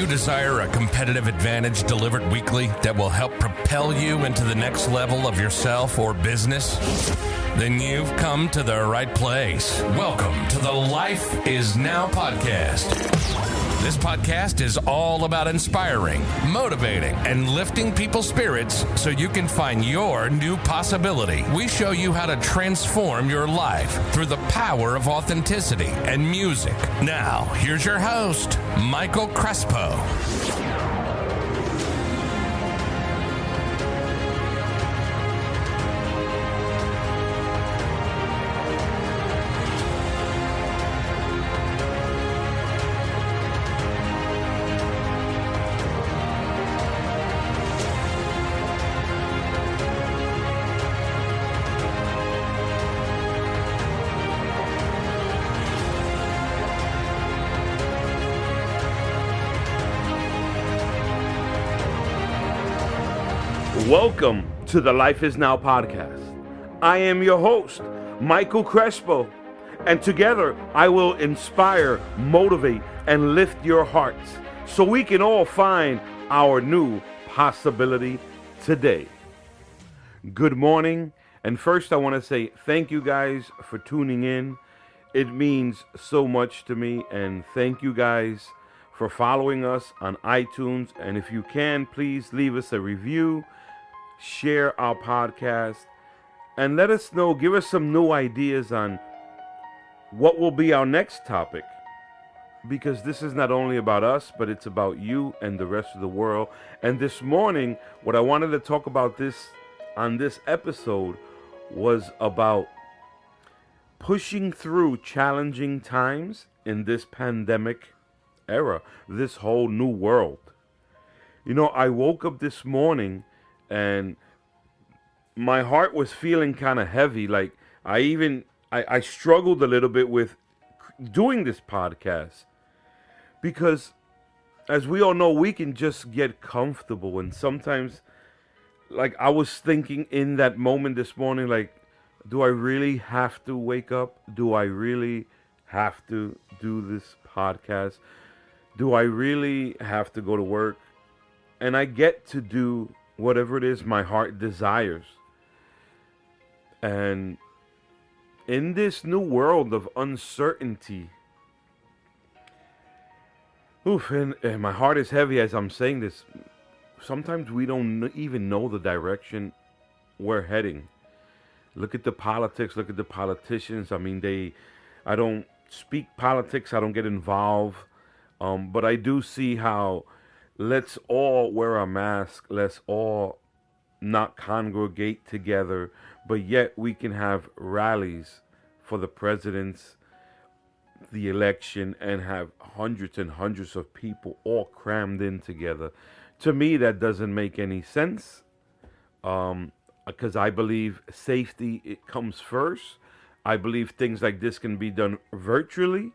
you desire a competitive advantage delivered weekly that will help propel you into the next level of yourself or business? Then you've come to the right place. Welcome to the Life is Now podcast. This podcast is all about inspiring, motivating, and lifting people's spirits so you can find your new possibility. We show you how to transform your life through the power of authenticity and music. Now, here's your host, Michael Crespo. Welcome to the Life is Now podcast. I am your host, Michael Crespo, and together I will inspire, motivate, and lift your hearts so we can all find our new possibility today. Good morning, and first I want to say thank you guys for tuning in. It means so much to me, and thank you guys for following us on iTunes. And if you can, please leave us a review, share our podcast, and let us know, give us some new ideas on what will be our next topic, because this is not only about us, but it's about you and the rest of the world. And this morning, what I wanted to talk about on this episode was about pushing through challenging times in this pandemic era, this whole new world. You know, I woke up this morning and my heart was feeling kind of heavy. Like I struggled a little bit with doing this podcast because, as we all know, we can just get comfortable. And sometimes, like, I was thinking in that moment this morning, like, do I really have to wake up? Do I really have to do this podcast? Do I really have to go to work? And I get to do whatever it is my heart desires. And in this new world of uncertainty, and my heart is heavy as I'm saying this. Sometimes we don't even know the direction we're heading. Look at the politics, look at the politicians. I mean, I don't speak politics, I don't get involved. But I do see how let's all wear a mask, let's all not congregate together, but yet we can have rallies for the presidents, the election, and have hundreds and hundreds of people all crammed in together. To me, that doesn't make any sense, because I believe safety, it comes first. I believe things like this can be done virtually.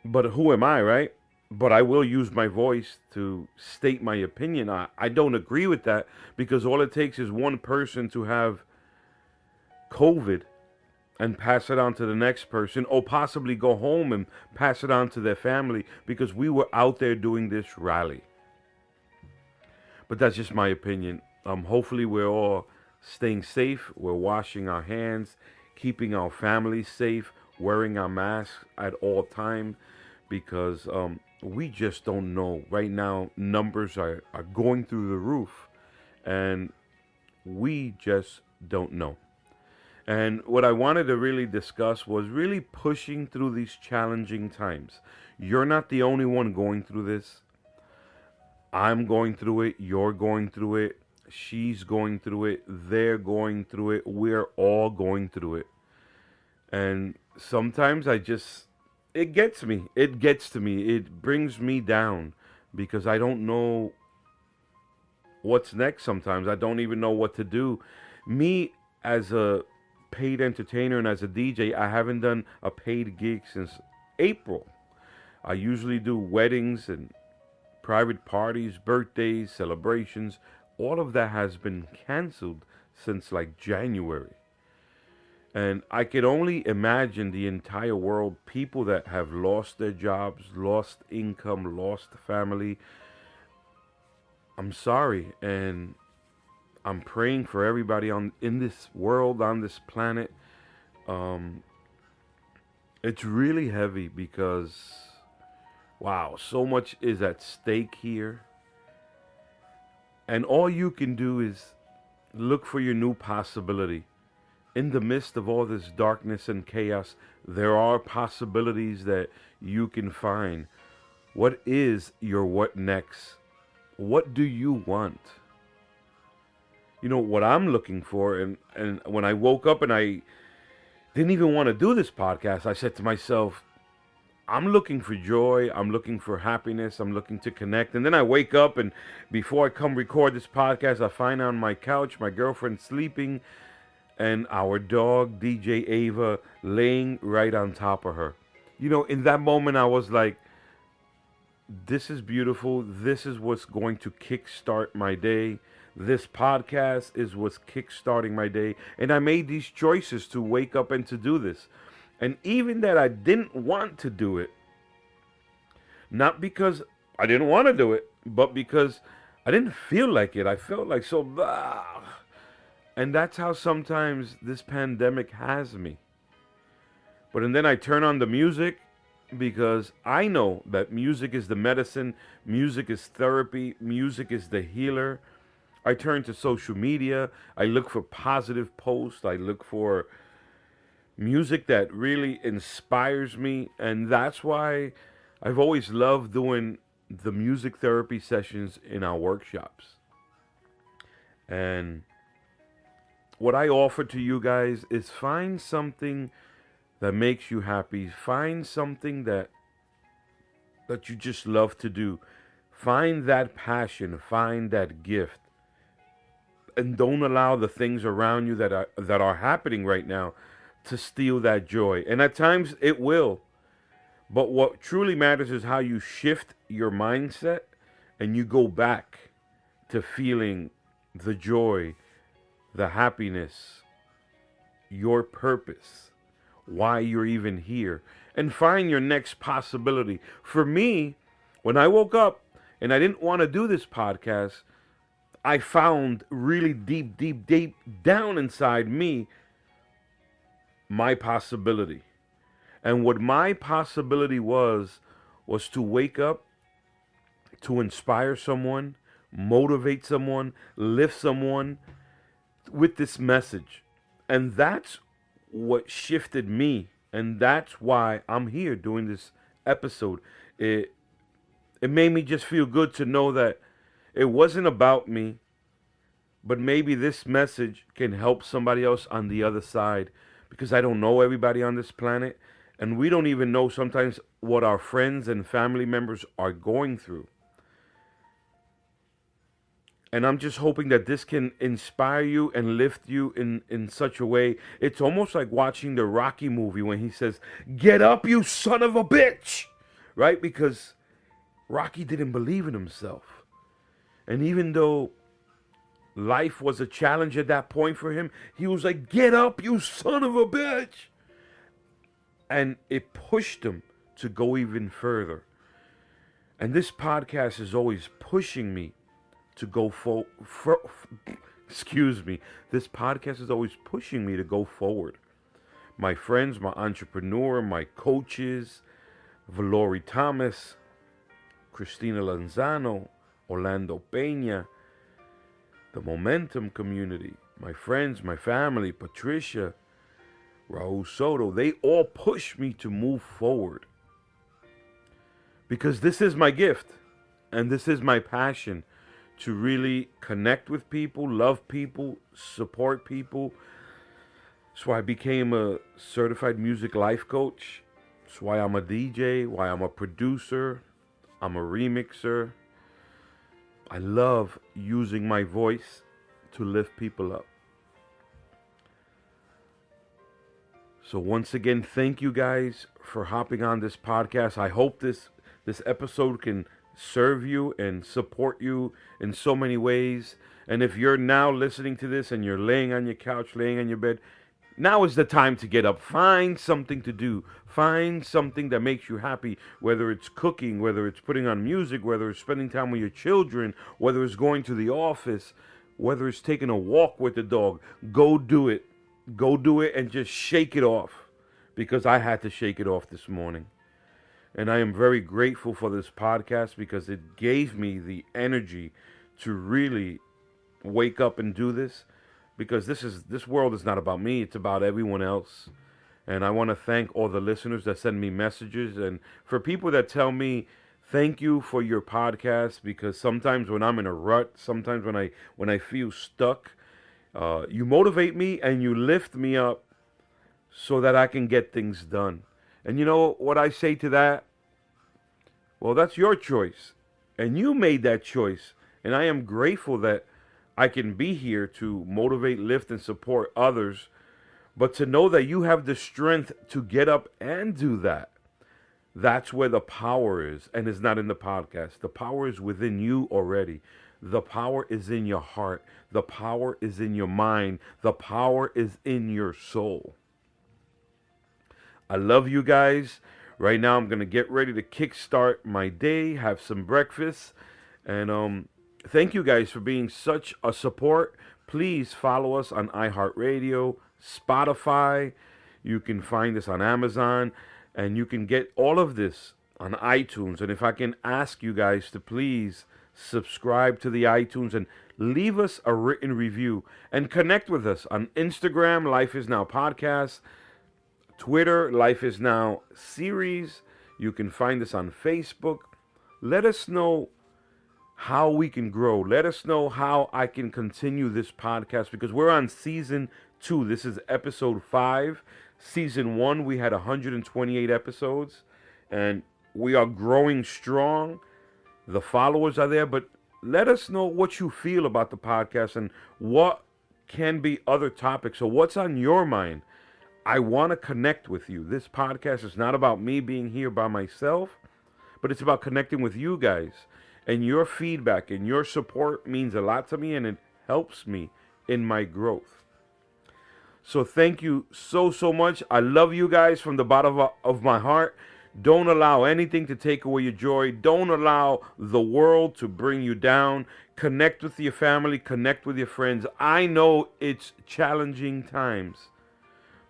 But who am I, right? But I will use my voice to state my opinion. I don't agree with that, because all it takes is one person to have COVID and pass it on to the next person, or possibly go home and pass it on to their family, because we were out there doing this rally. But that's just my opinion. Hopefully we're all staying safe. We're washing our hands, keeping our families safe, wearing our masks at all times, because we just don't know. Right now, numbers are going through the roof, and we just don't know. And what I wanted to really discuss was really pushing through these challenging times. You're not the only one going through this. I'm going through it. You're going through it. She's going through it. They're going through it. We're all going through it. And sometimes it gets me. It gets to me. It brings me down, because I don't know what's next sometimes. I don't even know what to do. Me, as a paid entertainer and as a DJ, I haven't done a paid gig since April. I usually do weddings and private parties, birthdays, celebrations. All of that has been canceled since like January. And I could only imagine the entire world, people that have lost their jobs, lost income, lost family. I'm sorry, and I'm praying for everybody on in this world, on this planet. Um, it's really heavy because, wow, so much is at stake here. And all you can do is look for your new possibility. In the midst of all this darkness and chaos, there are possibilities that you can find. What is your what next? What do you want? You know, what I'm looking for, and when I woke up and I didn't even want to do this podcast, I said to myself, I'm looking for joy, I'm looking for happiness, I'm looking to connect. And then I wake up, and before I come record this podcast, I find on my couch my girlfriend sleeping and our dog, DJ Ava, laying right on top of her. You know, in that moment, I was like, this is beautiful. This is what's going to kickstart my day. This podcast is what's kickstarting my day. And I made these choices to wake up and to do this. And even that I didn't want to do it, not because I didn't want to do it, but because I didn't feel like it. I felt like so blah. And that's how sometimes this pandemic has me. But and then I turn on the music because I know that music is the medicine, music is therapy, music is the healer. I turn to social media, I look for positive posts, I look for music that really inspires me, and that's why I've always loved doing the music therapy sessions in our workshops. And what I offer to you guys is find something that makes you happy. Find something that you just love to do. Find that passion, find that gift. And don't allow the things around you that are happening right now to steal that joy. And at times it will. But what truly matters is how you shift your mindset and you go back to feeling the joy, the happiness, your purpose, why you're even here, and find your next possibility. For me, when I woke up and I didn't want to do this podcast, I found really deep, deep, deep down inside me my possibility. And what my possibility was to wake up, to inspire someone, motivate someone, lift someone with this message. And that's what shifted me. And that's why I'm here doing this episode. It made me just feel good to know that it wasn't about me, but maybe this message can help somebody else on the other side, because I don't know everybody on this planet, and we don't even know sometimes what our friends and family members are going through. And I'm just hoping that this can inspire you and lift you in such a way. It's almost like watching the Rocky movie when he says, "Get up, you son of a bitch!" Right? Because Rocky didn't believe in himself. And even though life was a challenge at that point for him, he was like, "Get up, you son of a bitch!" And it pushed him to go even further. And this podcast is always pushing me to go This podcast is always pushing me to go forward. My friends, my entrepreneur, my coaches, Valori Thomas, Christina Lanzano, Orlando Peña, the Momentum community, my friends, my family, Patricia, Raul Soto, they all push me to move forward. Because this is my gift and this is my passion, to really connect with people, love people, support people. That's why I became a certified music life coach. That's why I'm a DJ, why I'm a producer, I'm a remixer. I love using my voice to lift people up. So once again, thank you guys for hopping on this podcast. I hope this episode can serve you and support you in so many ways. And if you're now listening to this and you're laying on your couch, laying on your bed, Now is the time to get up. Find something to do. Find something that makes you happy, whether it's cooking, whether it's putting on music, whether it's spending time with your children, whether it's going to the office, whether it's taking a walk with the dog. Go do it. Go do it and just shake it off, because I had to shake it off this morning. And I am very grateful for this podcast because it gave me the energy to really wake up and do this, because this world is not about me, it's about everyone else. And I want to thank all the listeners that send me messages, and for people that tell me thank you for your podcast, because sometimes when I'm in a rut, sometimes when I feel stuck, you motivate me and you lift me up so that I can get things done. And you know what I say to that? Well, that's your choice. And you made that choice. And I am grateful that I can be here to motivate, lift, and support others. But to know that you have the strength to get up and do that, that's where the power is. And it's not in the podcast. The power is within you already. The power is in your heart. The power is in your mind. The power is in your soul. I love you guys. Right now, I'm going to get ready to kickstart my day, have some breakfast. And thank you guys for being such a support. Please follow us on iHeartRadio, Spotify. You can find us on Amazon. And you can get all of this on iTunes. And if I can ask you guys to please subscribe to the iTunes and leave us a written review. And connect with us on Instagram, Life Is Now Podcast. Twitter, Life Is Now Series. You can find us on Facebook. Let us know how we can grow. Let us know how I can continue this podcast, because we're on season 2. This is episode 5. Season 1, we had 128 episodes, and we are growing strong. The followers are there, but let us know what you feel about the podcast and what can be other topics. So what's on your mind? I want to connect with you. This podcast is not about me being here by myself, but it's about connecting with you guys. And your feedback and your support means a lot to me, and it helps me in my growth. So thank you so much. I love you guys from the bottom of my heart. Don't allow anything to take away your joy. Don't allow the world to bring you down. Connect with your family. Connect with your friends. I know it's challenging times.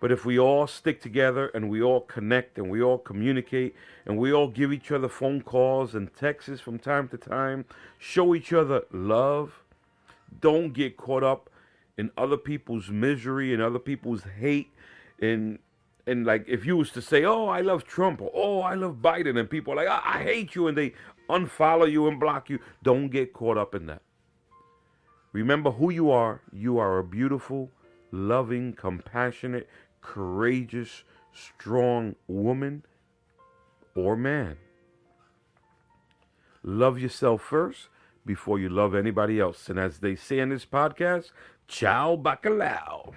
But if we all stick together and we all connect and we all communicate and we all give each other phone calls and texts from time to time, show each other love, don't get caught up in other people's misery and other people's hate. And like, if you was to say, oh, I love Trump, or oh, I love Biden, and people are like, I hate you, and they unfollow you and block you, don't get caught up in that. Remember who you are. You are a beautiful, loving, compassionate, courageous, strong woman or man. Love yourself first before you love anybody else. And as they say in this podcast, ciao bacalao.